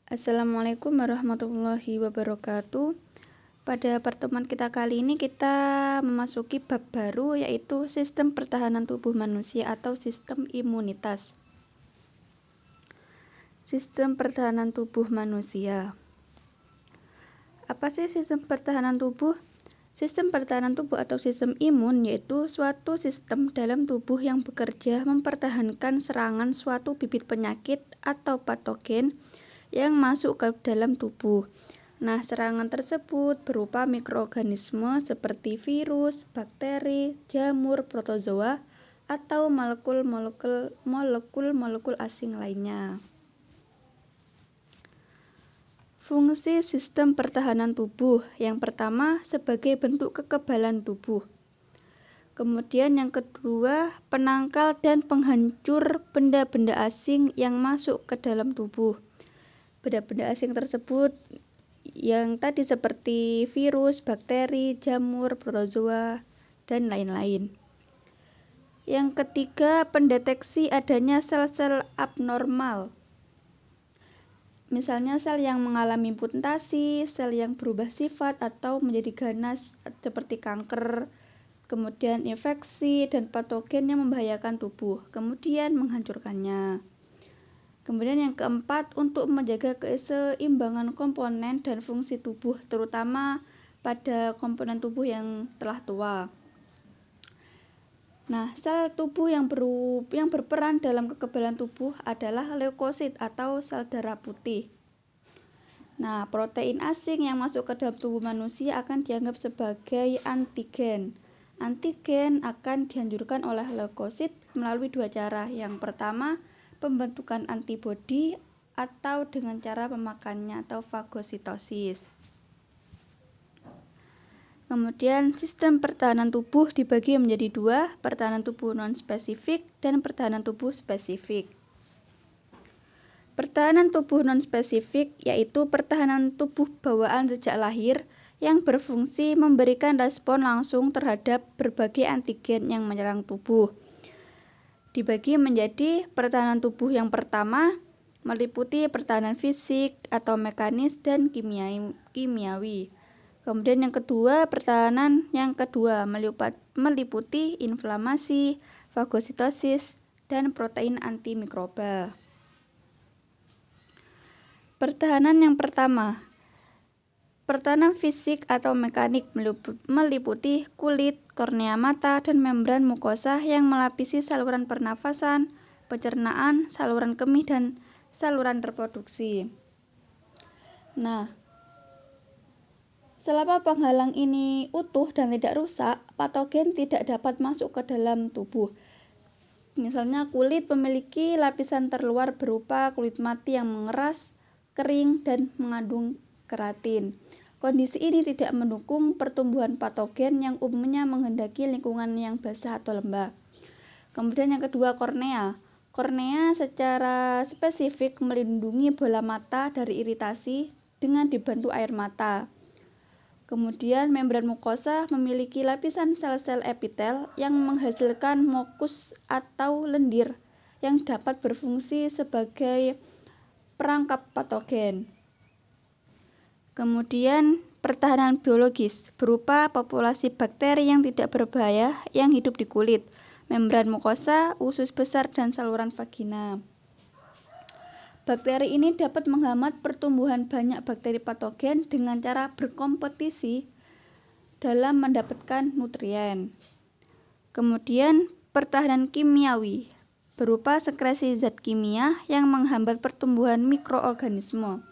Assalamualaikum warahmatullahi wabarakatuh. Pada pertemuan kita kali ini kita memasuki bab baru, yaitu sistem pertahanan tubuh manusia atau sistem imunitas. Sistem pertahanan tubuh manusia. Apa sih sistem pertahanan tubuh? Sistem pertahanan tubuh atau sistem imun yaitu suatu sistem dalam tubuh yang bekerja mempertahankan serangan suatu bibit penyakit atau patogen yang masuk ke dalam tubuh. Nah, serangan tersebut berupa mikroorganisme seperti virus, bakteri, jamur, protozoa, atau molekul-molekul asing lainnya. Fungsi sistem pertahanan tubuh yang pertama sebagai bentuk kekebalan tubuh. Kemudian yang kedua, penangkal dan penghancur benda-benda asing yang masuk ke dalam tubuh. Benda-benda asing tersebut yang tadi seperti virus, bakteri, jamur, protozoa, dan lain-lain. Yang ketiga, pendeteksi adanya sel-sel abnormal. Misalnya sel yang mengalami mutasi, sel yang berubah sifat atau menjadi ganas seperti kanker, kemudian infeksi dan patogen yang membahayakan tubuh, kemudian menghancurkannya. Kemudian yang keempat, untuk menjaga keseimbangan komponen dan fungsi tubuh, terutama pada komponen tubuh yang telah tua. Nah, sel tubuh yang berperan dalam kekebalan tubuh adalah leukosit atau sel darah putih. Nah, protein asing yang masuk ke dalam tubuh manusia akan dianggap sebagai antigen. Antigen akan dihancurkan oleh leukosit melalui dua cara. Yang pertama, pembentukan antibodi atau dengan cara memakannya atau fagositosis. Kemudian sistem pertahanan tubuh dibagi menjadi dua, pertahanan tubuh non-spesifik dan pertahanan tubuh spesifik. Pertahanan tubuh non-spesifik yaitu pertahanan tubuh bawaan sejak lahir yang berfungsi memberikan respon langsung terhadap berbagai antigen yang menyerang tubuh. Dibagi menjadi pertahanan tubuh yang pertama meliputi pertahanan fisik atau mekanis dan kimiawi. Kemudian yang kedua, pertahanan yang kedua meliputi inflamasi, fagositosis, dan protein antimikroba. Pertahanan yang pertama, pertahanan fisik atau mekanik meliputi kulit, kornea mata, dan membran mukosa yang melapisi saluran pernafasan, pencernaan, saluran kemih, dan saluran reproduksi. Nah, selama penghalang ini utuh dan tidak rusak, patogen tidak dapat masuk ke dalam tubuh. Misalnya kulit memiliki lapisan terluar berupa kulit mati yang mengeras, kering, dan mengandung keratin. Kondisi ini tidak mendukung pertumbuhan patogen yang umumnya menghendaki lingkungan yang basah atau lembab. Kemudian yang kedua, kornea. Kornea secara spesifik melindungi bola mata dari iritasi dengan dibantu air mata. Kemudian membran mukosa memiliki lapisan sel-sel epitel yang menghasilkan mukus atau lendir yang dapat berfungsi sebagai perangkap patogen. Kemudian pertahanan biologis berupa populasi bakteri yang tidak berbahaya yang hidup di kulit, membran mukosa, usus besar, dan saluran vagina. Bakteri ini dapat menghambat pertumbuhan banyak bakteri patogen dengan cara berkompetisi dalam mendapatkan nutrien. Kemudian pertahanan kimiawi berupa sekresi zat kimia yang menghambat pertumbuhan mikroorganisme.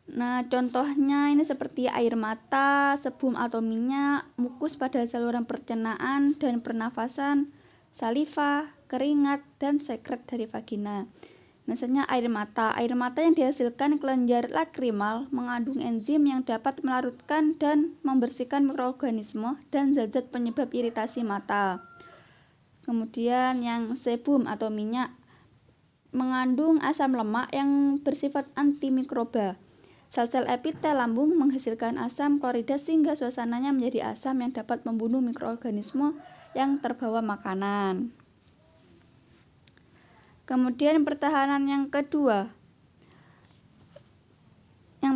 Nah, contohnya ini seperti air mata, sebum atau minyak, mukus pada saluran pencernaan dan pernafasan, saliva, keringat, dan sekret dari vagina. Misalnya air mata yang dihasilkan kelenjar lakrimal mengandung enzim yang dapat melarutkan dan membersihkan mikroorganisme dan zat-zat penyebab iritasi mata. Kemudian yang sebum atau minyak mengandung asam lemak yang bersifat antimikroba. Sel-sel epitel lambung menghasilkan asam klorida sehingga suasananya menjadi asam yang dapat membunuh mikroorganisme yang terbawa makanan. Kemudian pertahanan yang kedua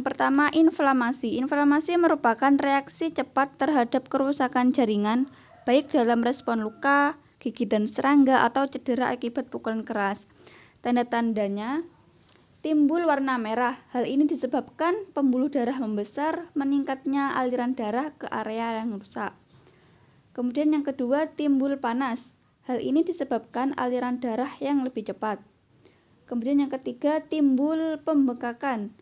Yang pertama, inflamasi. Inflamasi merupakan reaksi cepat terhadap kerusakan jaringan, baik dalam respon luka, gigitan serangga, atau cedera akibat pukulan keras. Tanda-tandanya, timbul warna merah. Hal ini disebabkan pembuluh darah membesar, meningkatnya aliran darah ke area yang rusak. Kemudian yang kedua, timbul panas. Hal ini disebabkan aliran darah yang lebih cepat. Kemudian yang ketiga, timbul pembekakan.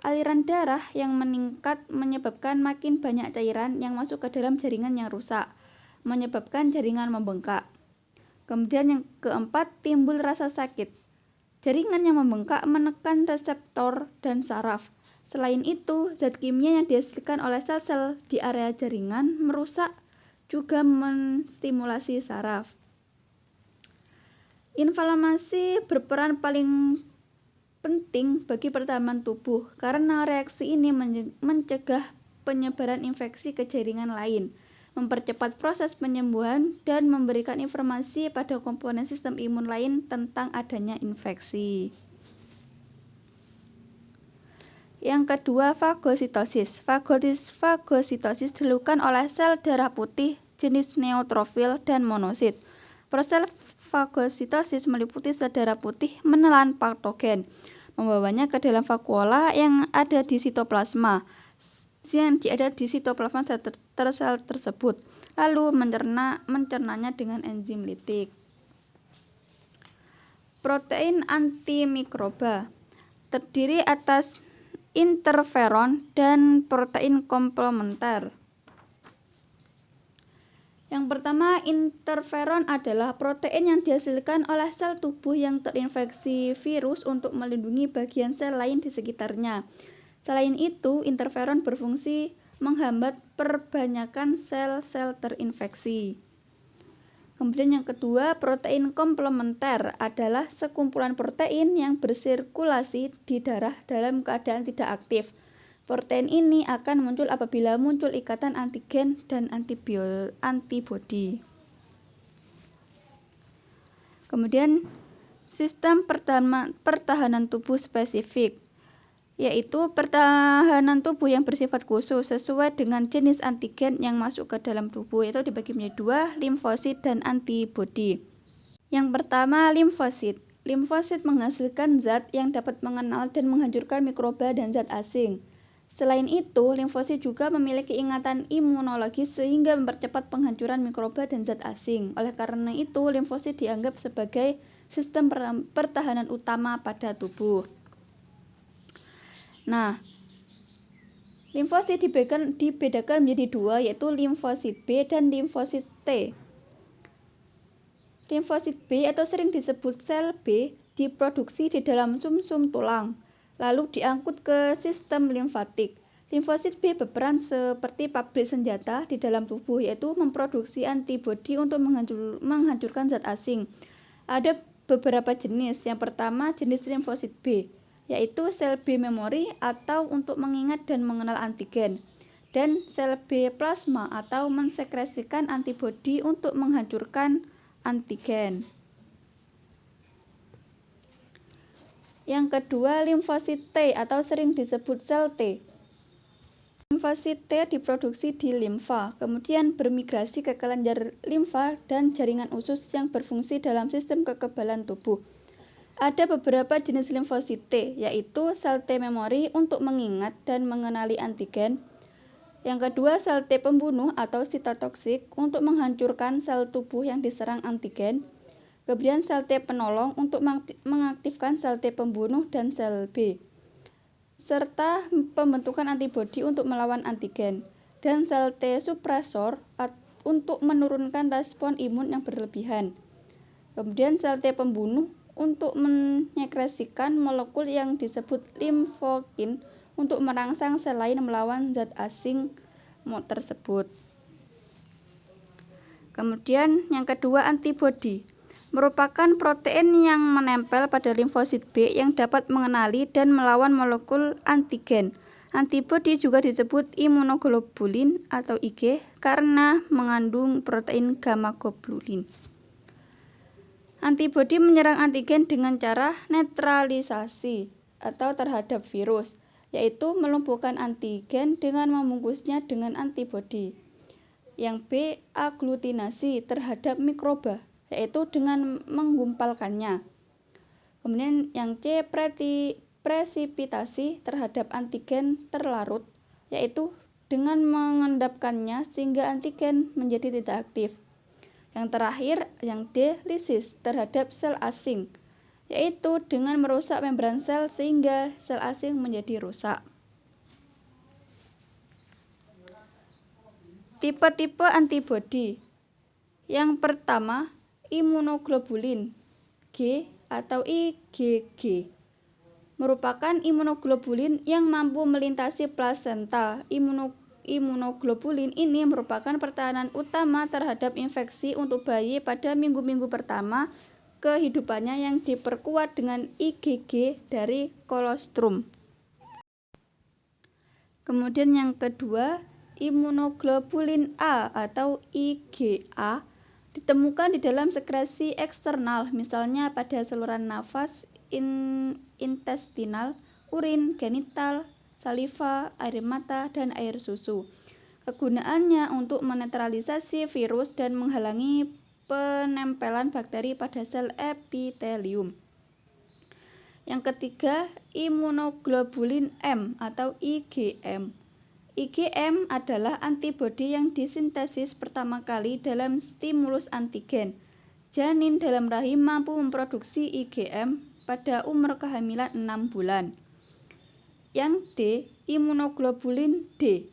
Aliran darah yang meningkat menyebabkan makin banyak cairan yang masuk ke dalam jaringan yang rusak, menyebabkan jaringan membengkak. Kemudian yang keempat, timbul rasa sakit. Jaringan yang membengkak menekan reseptor dan saraf. Selain itu, zat kimia yang dihasilkan oleh sel-sel di area jaringan merusak juga menstimulasi saraf. Inflamasi berperan paling penting bagi pertahanan tubuh karena reaksi ini mencegah penyebaran infeksi ke jaringan lain, mempercepat proses penyembuhan, dan memberikan informasi pada komponen sistem imun lain tentang adanya infeksi. Yang kedua, fagositosis. Fagositosis dilakukan oleh sel darah putih jenis neutrofil dan monosit. Proses fagositosis meliputi sel darah putih menelan patogen, membawanya ke dalam vakuola yang ada di sitoplasma sel tersebut, lalu mencernanya dengan enzim litik. Protein antimikroba terdiri atas interferon dan protein komplementer. Yang pertama, interferon adalah protein yang dihasilkan oleh sel tubuh yang terinfeksi virus untuk melindungi bagian sel lain di sekitarnya. Selain itu, interferon berfungsi menghambat perbanyakan sel-sel terinfeksi. Kemudian yang kedua, protein komplementer adalah sekumpulan protein yang bersirkulasi di darah dalam keadaan tidak aktif. Protein ini akan muncul apabila muncul ikatan antigen dan antibodi. Kemudian, sistem pertahanan tubuh spesifik, yaitu pertahanan tubuh yang bersifat khusus sesuai dengan jenis antigen yang masuk ke dalam tubuh, yaitu dibagi menjadi dua, limfosit dan antibodi. Yang pertama, limfosit. Limfosit menghasilkan zat yang dapat mengenal dan menghancurkan mikroba dan zat asing. Selain itu, limfosit juga memiliki ingatan imunologis sehingga mempercepat penghancuran mikroba dan zat asing. Oleh karena itu, limfosit dianggap sebagai sistem pertahanan utama pada tubuh. Nah, limfosit dibedakan menjadi dua, yaitu limfosit B dan limfosit T. Limfosit B atau sering disebut sel B diproduksi di dalam sumsum tulang, lalu diangkut ke sistem limfatik. Limfosit B berperan seperti pabrik senjata di dalam tubuh, yaitu memproduksi antibodi untuk menghancurkan zat asing. Ada beberapa jenis. Yang pertama, jenis limfosit B, yaitu sel B memori atau untuk mengingat dan mengenal antigen, dan sel B plasma atau mensekresikan antibodi untuk menghancurkan antigen. Yang kedua, limfosit T atau sering disebut sel T. Limfosit T diproduksi di limfa, kemudian bermigrasi ke kelenjar limfa dan jaringan usus yang berfungsi dalam sistem kekebalan tubuh. Ada beberapa jenis limfosit T, yaitu sel T memori untuk mengingat dan mengenali antigen. Yang kedua, sel T pembunuh atau sitotoksik untuk menghancurkan sel tubuh yang diserang antigen. Kemudian sel T penolong untuk mengaktifkan sel T pembunuh dan sel B, serta pembentukan antibodi untuk melawan antigen. Dan sel T suppresor untuk menurunkan respon imun yang berlebihan. Kemudian sel T pembunuh untuk menyekresikan molekul yang disebut limfokin untuk merangsang sel lain melawan zat asing tersebut. Kemudian yang kedua, antibodi merupakan protein yang menempel pada limfosit B yang dapat mengenali dan melawan molekul antigen. Antibodi juga disebut imunoglobulin atau Ig karena mengandung protein gamma globulin. Antibodi menyerang antigen dengan cara netralisasi atau terhadap virus. yaitu melumpuhkan antigen dengan membungkusnya dengan antibodi. Yang B, aglutinasi terhadap mikroba, yaitu dengan menggumpalkannya. Kemudian yang C, presipitasi terhadap antigen terlarut, yaitu dengan mengendapkannya sehingga antigen menjadi tidak aktif. Yang terakhir, yang D, lisis terhadap sel asing, yaitu dengan merusak membran sel sehingga sel asing menjadi rusak. Tipe-tipe antibodi. Yang pertama, imunoglobulin G atau IgG merupakan imunoglobulin yang mampu melintasi plasenta. Imunoglobulin ini merupakan pertahanan utama terhadap infeksi untuk bayi pada minggu-minggu pertama kehidupannya yang diperkuat dengan IgG dari kolostrum. Kemudian yang kedua, imunoglobulin A atau IgA ditemukan di dalam sekresi eksternal, misalnya pada saluran nafas, intestinal, urin, genital, saliva, air mata, dan air susu. Kegunaannya untuk menetralisasi virus dan menghalangi penempelan bakteri pada sel epitelium. Yang ketiga, imunoglobulin M atau IgM. IgM adalah antibodi yang disintesis pertama kali dalam stimulus antigen. Janin dalam rahim mampu memproduksi IgM pada umur kehamilan 6 bulan. Yang D, imunoglobulin D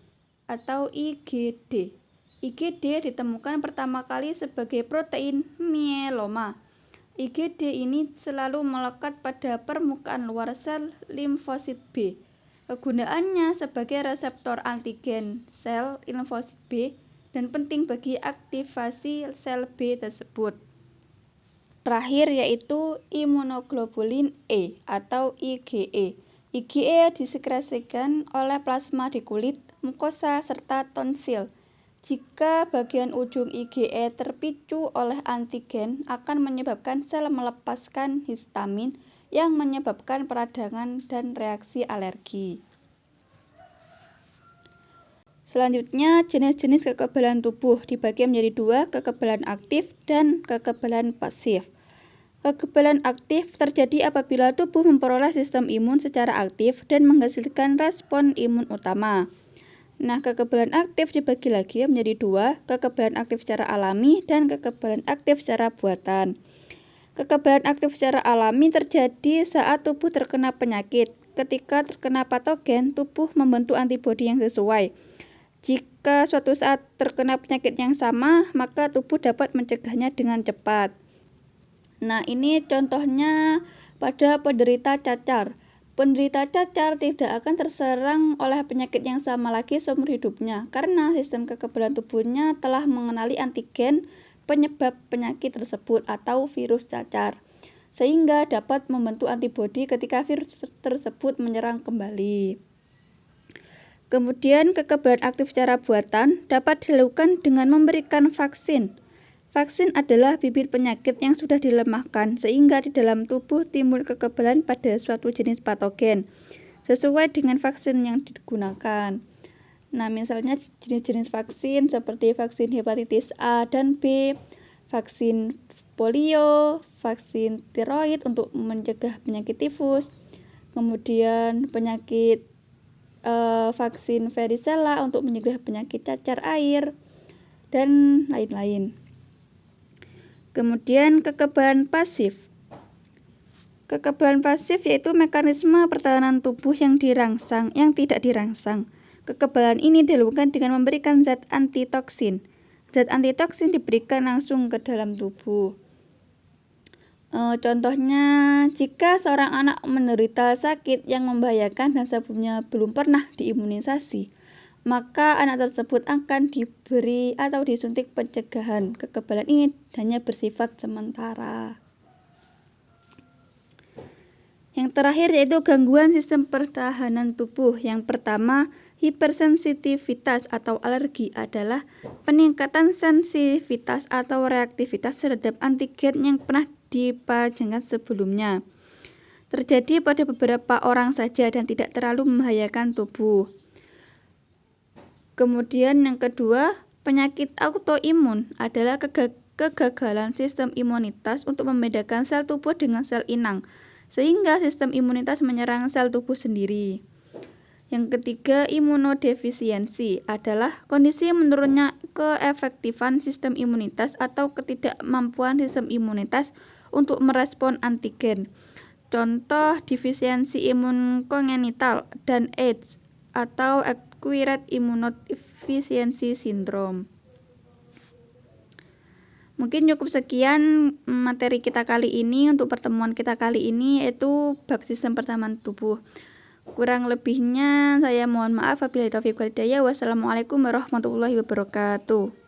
atau IgD. IgD ditemukan pertama kali sebagai protein mieloma. IgD ini selalu melekat pada permukaan luar sel limfosit B. Kegunaannya sebagai reseptor antigen sel limfosit B dan penting bagi aktivasi sel B tersebut. Terakhir yaitu imunoglobulin E atau IgE. IgE disekresikan oleh plasma di kulit, mukosa, serta tonsil. Jika bagian ujung IgE terpicu oleh antigen, akan menyebabkan sel melepaskan histamin yang menyebabkan peradangan dan reaksi alergi. Selanjutnya, jenis-jenis kekebalan tubuh dibagi menjadi dua, kekebalan aktif dan kekebalan pasif. Kekebalan aktif terjadi apabila tubuh memperoleh sistem imun secara aktif dan menghasilkan respon imun utama. Nah, kekebalan aktif dibagi lagi menjadi dua, kekebalan aktif secara alami dan kekebalan aktif secara buatan. Kekebalan aktif secara alami terjadi saat tubuh terkena penyakit. Ketika terkena patogen, tubuh membentuk antibodi yang sesuai. Jika suatu saat terkena penyakit yang sama, maka tubuh dapat mencegahnya dengan cepat. Nah, ini contohnya pada penderita cacar. Penderita cacar tidak akan terserang oleh penyakit yang sama lagi seumur hidupnya karena sistem kekebalan tubuhnya telah mengenali antigen penyebab penyakit tersebut atau virus cacar, sehingga dapat membentuk antibodi ketika virus tersebut menyerang kembali. Kemudian kekebalan aktif secara buatan dapat dilakukan dengan memberikan vaksin. Vaksin adalah bibit penyakit yang sudah dilemahkan sehingga di dalam tubuh timbul kekebalan pada suatu jenis patogen sesuai dengan vaksin yang digunakan. Nah, misalnya jenis-jenis vaksin seperti vaksin hepatitis A dan B, vaksin polio, vaksin tiroid untuk mencegah penyakit tifus, kemudian vaksin varicella untuk mencegah penyakit cacar air, dan lain-lain. Kemudian kekebalan pasif. Kekebalan pasif yaitu mekanisme pertahanan tubuh yang tidak dirangsang. Kekebalan ini dilakukan dengan memberikan zat antitoksin. Zat antitoksin diberikan langsung ke dalam tubuh. Contohnya, jika seorang anak menderita sakit yang membahayakan dan sebelumnya belum pernah diimunisasi, maka anak tersebut akan diberi atau disuntik pencegahan. Kekebalan ini hanya bersifat sementara. Yang terakhir yaitu gangguan sistem pertahanan tubuh. Yang pertama, hipersensitivitas atau alergi adalah peningkatan sensitivitas atau reaktivitas terhadap antigen yang pernah dipajangkan sebelumnya. terjadi pada beberapa orang saja dan tidak terlalu membahayakan tubuh. Kemudian yang kedua, penyakit autoimun adalah kegagalan sistem imunitas untuk membedakan sel tubuh dengan sel inang, sehingga sistem imunitas menyerang sel tubuh sendiri. Yang ketiga, imunodefisiensi adalah kondisi menurunnya keefektifan sistem imunitas atau ketidakmampuan sistem imunitas untuk merespon antigen. Contoh defisiensi imun kongenital dan AIDS atau acquired immunodeficiency syndrome. Mungkin cukup sekian materi kita kali ini untuk pertemuan kita kali ini, yaitu bab sistem pertahanan tubuh. Kurang lebihnya saya mohon maaf. Wabillahi taufiq wal hidayah. Wassalamualaikum warahmatullahi wabarakatuh.